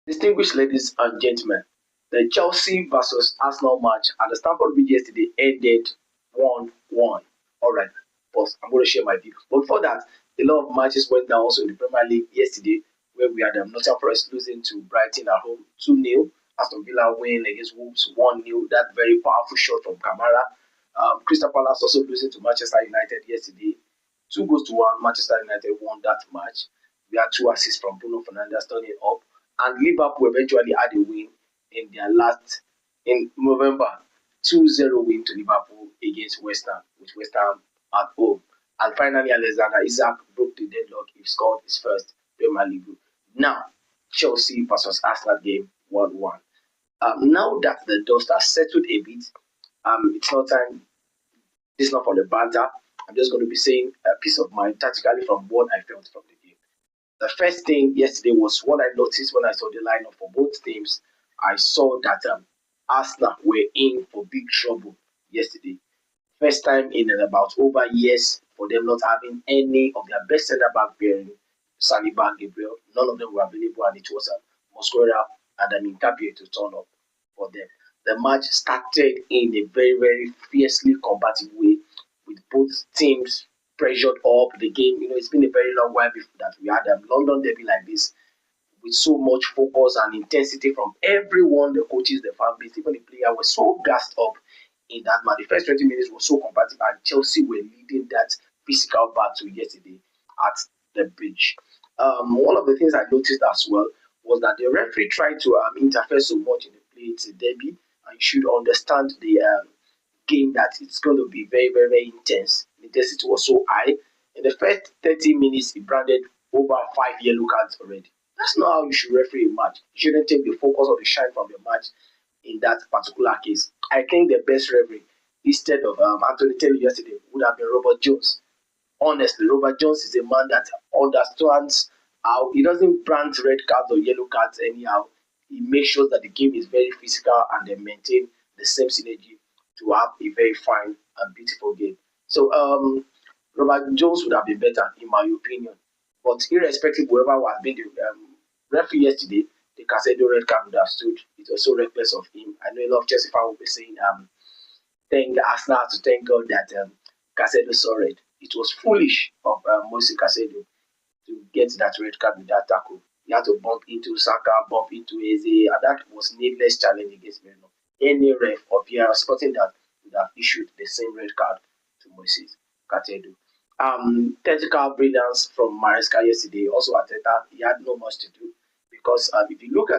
Distinguished ladies and gentlemen, the Chelsea versus Arsenal match at the Stamford Bridge yesterday ended 1-1. All right, but I'm going to share my view. But before that, a lot of matches went down also in the Premier League yesterday, where we had Nottingham Forest losing to Brighton at home 2-0. Aston Villa win against Wolves 1-0. That very powerful shot from Kamara. Crystal Palace also losing to Manchester United yesterday. 2-1. Manchester United won that match. We had two assists from Bruno Fernandes turning up, and Liverpool eventually had a win in their last in November, 2-0 win to Liverpool against West Ham, with West Ham at home. And finally, Alexander Isak broke the deadlock. He scored his first Premier League goal. Now, Chelsea versus Arsenal game 1-1. Now that the dust has settled a bit, it's not time. This is not for the banter. I'm just going to be saying a piece of mind tactically from what I felt from the game. The first thing yesterday was what I noticed when I saw the lineup for both teams. I saw that Arsenal were in for big trouble yesterday. First time in about over years for them not having any of their best centre back pairing, Saliba, Gabriel. None of them were available, and it was Mosquera and Tapia to turn up for them. The match started in a very, very fiercely combative way, with both teams pressured up the game. It's been a very long while before that we had a London derby like this, with so much focus and intensity from everyone, the coaches, the fan base, even the player were so gassed up in that match. The first 20 minutes was so competitive, and Chelsea were leading that physical battle yesterday at the bridge. One of the things I noticed as well was that the referee tried to interfere so much in the play. It's a derby, and you should understand the game that it's going to be very, very, very intense. The intensity was so high. In the first 30 minutes, he branded over 5 yellow cards already. That's not how you should referee a match. You shouldn't take the focus or the shine from the match in that particular case. I think the best referee, instead of Anthony Taylor yesterday, would have been Robert Jones. Honestly, Robert Jones is a man that understands how he doesn't brand red cards or yellow cards anyhow. He makes sure that the game is very physical and they maintain the same synergy to have a very fine and beautiful game. So Robert Jones would have been better, in my opinion. But irrespective of whoever has been the referee yesterday, the Casado red card would have stood. It was so reckless of him. I know a lot of Chelsea fans will be saying, thank Arsenal to thank God that Casado saw red. It was foolish of Moise Casado to get that red card with that tackle. He had to bump into Saka, bump into Eze, and that was needless challenge against Bruno. Any ref or VR spotting that would have issued the same red card to Moise Casado. Technical brilliance from Maresca yesterday. Also, Ateta, he had no much to do, because if you look at